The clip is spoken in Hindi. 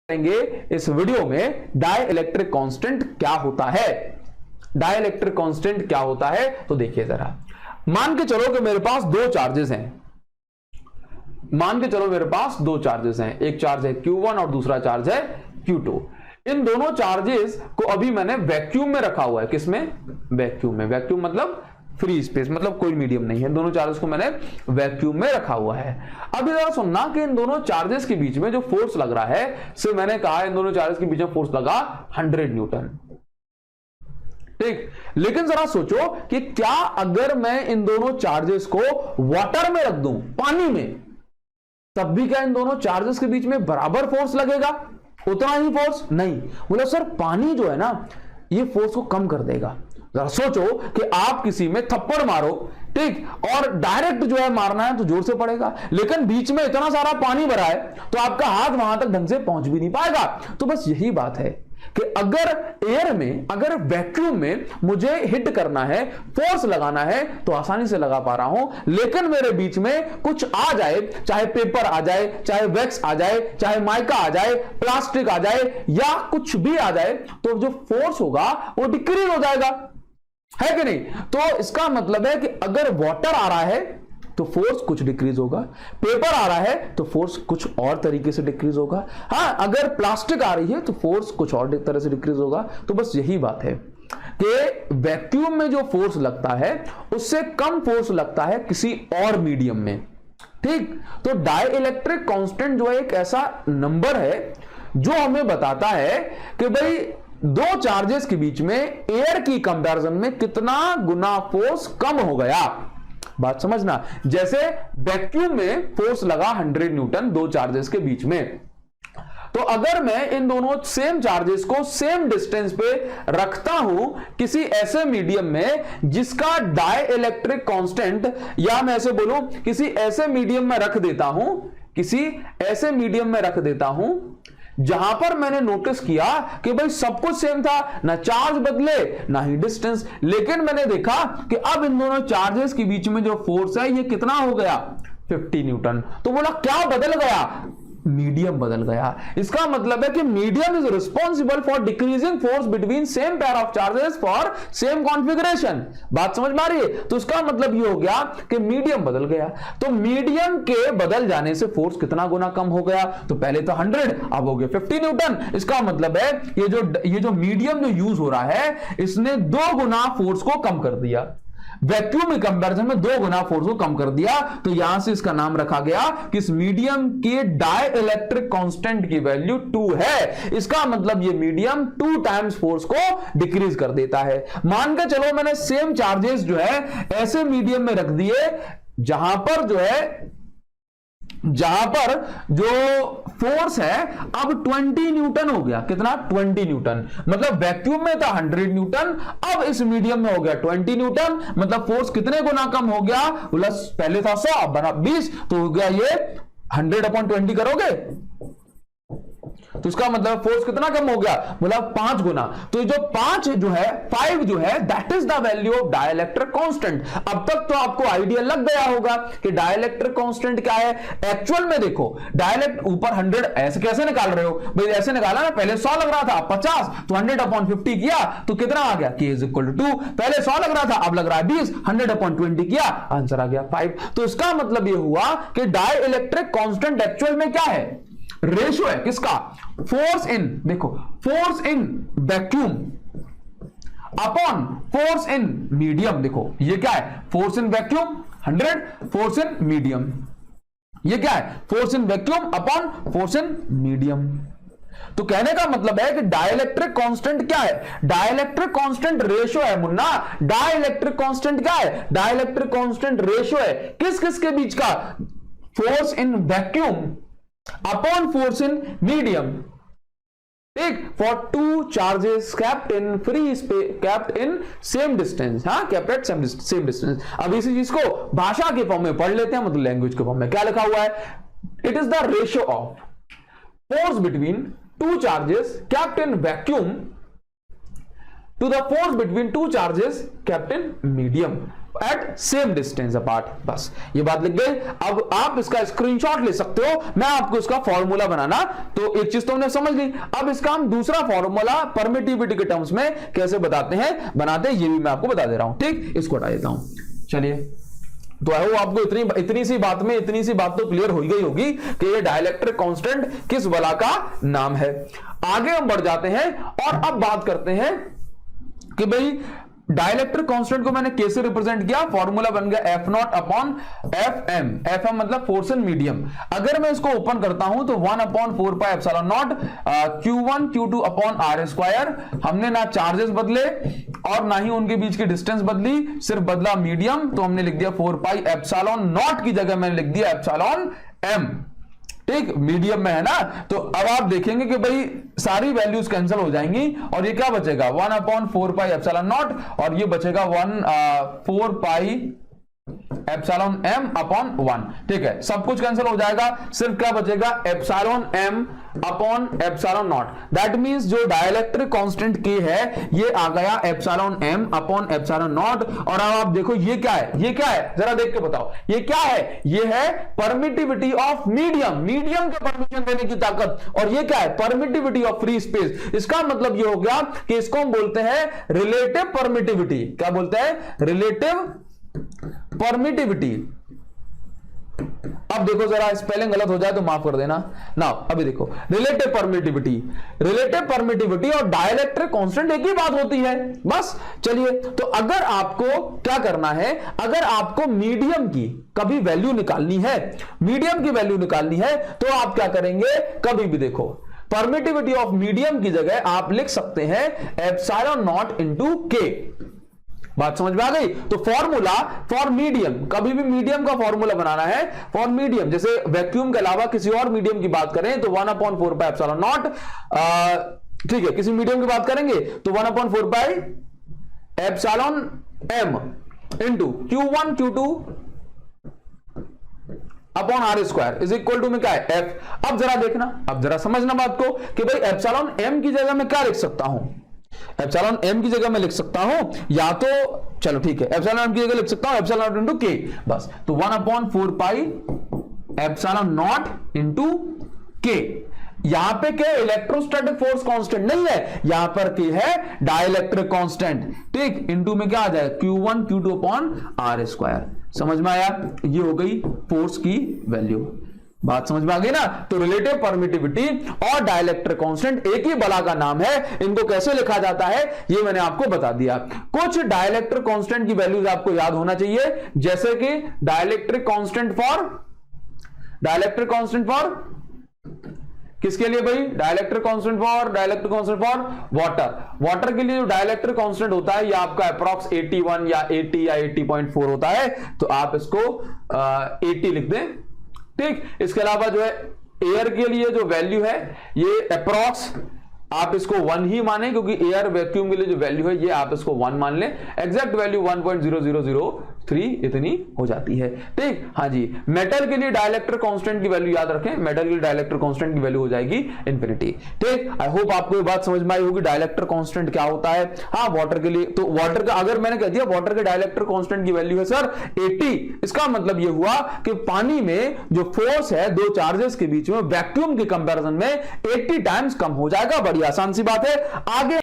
करेंगे इस वीडियो में डाइलेक्ट्रिक कांस्टेंट क्या होता है। डाइलेक्ट्रिक कांस्टेंट क्या होता है तो देखिए जरा, मान के चलो कि मेरे पास दो चार्जेस हैं। मान के चलो मेरे पास दो चार्जेस हैं, एक चार्ज है Q1 और दूसरा चार्ज है Q2। इन दोनों चार्जेस को अभी मैंने वैक्यूम में रखा हुआ है। किसमें? वैक्यूम में। वैक्यूम मतलब फ्री स्पेस, मतलब कोई मीडियम नहीं है। दोनों चार्जेस को मैंने वैक्यूम में रखा हुआ है। अब जरा सुनना कि इन दोनों चार्जेस के बीच में जो फोर्स लग रहा है, से मैंने कहा इन दोनों चार्जेस के बीच में फोर्स लगा 100 न्यूटन। ठीक, लेकिन जरा सोचो कि क्या अगर मैं इन दोनों चार्जेस को वाटर में रख दूं, पानी में, तब भी क्या इन दोनों चार्जेस के बीच में बराबर फोर्स लगेगा? उतना ही फोर्स नहीं। बोला सर पानी जो है ना, ये फोर्स को कम कर देगा। जरा सोचो कि आप किसी में थप्पड़ मारो, ठीक, और डायरेक्ट जो है मारना है तो जोर से पड़ेगा, लेकिन बीच में इतना सारा पानी भरा है तो आपका हाथ वहां तक ढंग से पहुंच भी नहीं पाएगा। तो बस यही बात है कि अगर एयर में, अगर वैक्यूम में मुझे हिट करना है, फोर्स लगाना है, तो आसानी से लगा पा रहा हूं, लेकिन मेरे बीच में कुछ आ जाए, चाहे पेपर आ जाए, चाहे वैक्स आ जाए, चाहे माइका आ जाए, प्लास्टिक आ जाए, या कुछ भी आ जाए, तो जो फोर्स होगा वो डिक्रीज हो जाएगा, है कि नहीं? तो इसका मतलब है कि अगर वाटर आ रहा है तो फोर्स कुछ डिक्रीज होगा, पेपर आ रहा है तो फोर्स कुछ और तरीके से डिक्रीज होगा, हाँ, अगर प्लास्टिक आ रही है तो फोर्स कुछ और तरह से डिक्रीज होगा। तो बस यही बात है कि वैक्यूम में जो फोर्स लगता है उससे कम फोर्स लगता है किसी और मीडियम में। ठीक, तो डाइलेक्ट्रिक कांस्टेंट जो है एक ऐसा नंबर है जो हमें बताता है कि भाई दो चार्जेस के बीच में एयर की कंपैरिजन में कितना गुना फोर्स कम हो गया। बात समझना, जैसे वैक्यूम में फोर्स लगा 100 न्यूटन दो चार्जेस के बीच में, तो अगर मैं इन दोनों सेम चार्जेस को सेम डिस्टेंस पे रखता हूं किसी ऐसे मीडियम में जिसका डाइलेक्ट्रिक कांस्टेंट, या मैं ऐसे बोलूं किसी ऐसे मीडियम में रख देता हूं, किसी ऐसे मीडियम में रख देता हूं जहां पर मैंने नोटिस किया कि भाई सब कुछ सेम था, ना चार्ज बदले ना ही डिस्टेंस, लेकिन मैंने देखा कि अब इन दोनों चार्जेस के बीच में जो फोर्स है ये कितना हो गया? 50 न्यूटन। तो बोला क्या बदल गया? मीडियम बदल गया। इसका मतलब है कि medium is responsible for decreasing force between same pair of charges for same configuration. बात समझ में आ रही है? तो इसका मतलब ये हो गया कि मीडियम बदल गया। तो मीडियम के बदल जाने से फोर्स कितना गुना कम हो गया? तो पहले तो 100, अब हो गया 50 न्यूटन। इसका मतलब है ये जो मीडियम जो यूज हो रहा है, इसने 2 गुना फोर्स को कम कर दिया। वैक्यूम में कंपैरिजन में 2 गुना फोर्स को कम कर दिया। तो यहां से इसका नाम रखा गया कि इस मीडियम के डाइलेक्ट्रिक कांस्टेंट की वैल्यू 2 है। इसका मतलब ये मीडियम 2 टाइम्स फोर्स को डिक्रीज कर देता है। मान के चलो मैंने सेम चार्जेस जो है ऐसे मीडियम में रख दिए जहां पर जो फोर्स है अब 20 न्यूटन हो गया। कितना? 20 न्यूटन। मतलब वैक्यूम में था 100 न्यूटन, अब इस मीडियम में हो गया 20 न्यूटन। मतलब फोर्स कितने गुना कम हो गया? प्लस पहले था 100, अब बना 20, तो हो गया ये 100/20 करोगे तो इसका मतलब फोर्स कितना कम हो गया? मतलब 5 गुना। तो जो 5 जो है that is the value of dielectric constant. अब तक तो आपको आइडिया लग गया होगा कि डाइलेक्ट्रिक कांस्टेंट क्या है। एक्चुअल में देखो, डाइलेक्ट ऊपर 100 ऐसे कैसे निकाल रहे हो भाई? ऐसे निकाला ना, पहले 100 लग रहा था 50, तो 100/50 किया तो कितना आ गया? K = 2। पहले 100 लग रहा था, अब लग रहा है 20, 100/20 किया, आंसर आ गया 5। तो इसका मतलब यह हुआ कि डाइलेक्ट्रिक कांस्टेंट एक्चुअल में क्या है? रेशियो है किसका? फोर्स इन, देखो, force in vacuum upon force in medium. देखो ये क्या है? Force in vacuum 100, force in medium ये क्या है? Force in vacuum upon force in medium. तो कहने का मतलब है कि डाइलेक्ट्रिक कांस्टेंट क्या है? डाइलेक्ट्रिक कांस्टेंट रेशियो है मुन्ना। डाइलेक्ट्रिक कांस्टेंट क्या है? डाइलेक्ट्रिक कांस्टेंट रेशियो है किस किस के बीच का? Force in vacuum upon force in medium. ठीक, for 2 charges kept in free space, kept in same distance, हाँ, kept at same distance। अब इसी चीज को भाषा के फॉर्म में पढ़ लेते हैं, मतलब लैंग्वेज के फॉर्म में क्या लिखा हुआ है? It is the ratio of force between 2 charges kept in vacuum to the force between two charges kept in medium at same distance apart. बस ये बात लिख गई। अब आप इसका स्क्रीनशॉट ले सकते हो, मैं आपको इसका फॉर्मूला बनाना, तो एक चीज तो हमने समझ ली। अब इसका हम दूसरा फॉर्मूला परमिटिविटी के टर्म्स में कैसे बनाते हैं ये भी मैं आपको बता दे रहा हूं। ठीक, इसको हटा देता हूं। चलिए, तो आई होप आपको इतनी सी बात तो क्लियर हो गई होगी कि ये डाइलेक्ट्रिक कांस्टेंट किस बला का नाम है। आगे हम बढ़ जाते हैं और अब बात करते हैं कि भाई डाइलेक्ट्रिक कांस्टेंट को मैंने कैसे रिप्रेजेंट किया। फॉर्मूला बन गया F not upon F M. F M मतलब फोर्स इन मीडियम। अगर मैं इसको ओपन करता हूं तो 1/4 epsilon not Q1 Q2 upon R square. हमने ना चार्जेस बदले और ना ही उनके बीच की डिस्टेंस बदली, सिर्फ बदला मीडियम, तो हमने लिख दिया 4 एप्सिलॉन नॉट की जगह मैंने लिख दिया एप्सिलॉन एम। ठीक, मीडियम में है ना, तो अब आप देखेंगे कि भाई सारी वैल्यूज कैंसिल हो जाएंगी और ये क्या बचेगा 1/4 एप्सिलॉन नॉट और ये बचेगा 4 एप्सिलॉन एम अपॉन 1। ठीक है, सब कुछ कैंसिल हो जाएगा, सिर्फ क्या बचेगा epsilon M upon epsilon not. That means जो डाइलेक्ट्रिक कांस्टेंट के है ये आ गया epsilon M upon epsilon not. और अब आप देखो ये क्या है, जरा देख के बताओ ये क्या है। ये है परमिटिविटी ऑफ मीडियम के परमिशन देने की ताकत। और ये क्या है, परमिटिविटी ऑफ फ्री स्पेस। इसका मतलब ये हो गया कि इसको हम बोलते हैं रिलेटिव परमिटिविटी। क्या बोलते हैं, रिलेटिव परमिटिविटी। अब देखो जरा स्पेलिंग गलत हो जाए तो माफ कर देना ना। अभी देखो रिलेटिव परमिटिविटी और डाइलेक्ट्रिक कांस्टेंट एक ही बात होती है बस। चलिए, तो अगर आपको क्या करना है, अगर आपको मीडियम की कभी वैल्यू निकालनी है, तो आप क्या करेंगे, कभी भी देखो परमिटिविटी ऑफ मीडियम की जगह आप लिख सकते हैं एप्सिलॉन नॉट इनटू के। बात समझ में आ गई। तो फॉर्मूला फॉर मीडियम, कभी भी मीडियम का फॉर्मूला बनाना है फॉर मीडियम, जैसे वैक्यूम के अलावा किसी और मीडियम की बात करें तो 1/4 एप्सिलॉन नॉट। ठीक है, किसी मीडियम की बात करेंगे तो 1/4 epsilon M into Q1 Q2 upon R square is equal to में क्या है एफ। अब जरा देखना, अब जरा समझना बात को कि भाई एप्सिलॉन एम की जगह मैं क्या लिख सकता हूं, एप्सिलॉन एम की जगह मैं लिख सकता हूं या तो, चलो ठीक है, एप्सिलॉन एम की जगह लिख सकता हूं एप्सिलॉन नॉट इनटू के। बस, तो 1/4 एप्सिलॉन नॉट इनटू के। यहां पे क्या इलेक्ट्रोस्टैटिक फोर्स कांस्टेंट नहीं है, यहां पर के है डाइलेक्ट्रिक कांस्टेंट। ठीक, इनटू में क्या आ जाए Q1 Q2 upon R square. समझ में आया, ये हो गई फोर्स की वैल्यू। बात समझ में आ गई ना। तो रिलेटिव परमिटिविटी और डाइलेक्ट्रिक कांस्टेंट एक ही बला का नाम है। इनको कैसे लिखा जाता है ये मैंने आपको बता दिया। कुछ डाइलेक्ट्रिक कांस्टेंट की वैल्यूज आपको याद होना चाहिए, जैसे कि डाइलेक्ट्रिक कांस्टेंट फॉर किसके लिए भाई, डाइलेक्ट्रिक कांस्टेंट फॉर वाटर के लिए जो डाइलेक्ट्रिक कांस्टेंट होता है ये आपका अप्रॉक्स 81 या 80 या 80.4 होता है, तो आप इसको 80 लिख दें। ठीक, इसके अलावा जो है एयर के लिए जो वैल्यू है ये अप्रॉक्स आप इसको 1 ही माने, क्योंकि एयर वैक्यूम के लिए जो वैल्यू है ये आप इसको 1 मान लें। एग्जैक्ट वैल्यू 1.0003 इतनी हो जाती है। ठीक, हाँ जी। मेटल के लिए डाइलेक्ट्रिक कांस्टेंट की वैल्यू याद रखें, मेटल के लिए डाइलेक्ट्रिक कांस्टेंट की वैल्यू हो जाएगी इंफिनिटी। ठीक, आई होप आपको ये बात समझ में आई होगी डाइलेक्ट्रिक कांस्टेंट क्या होता है। हाँ, वाटर के लिए तो वाटर का अगर मैंने कह दिया वाटर के डाइलेक्ट्रिक कांस्टेंट की वैल्यू है सर 80, इसका मतलब ये हुआ कि पानी में जो फोर्स है दो चार्जेस के बीच में वैक्यूम के कंपैरिजन में 80 टाइम्स कम हो जाएगा। बड़ी आसान सी बात है। आगे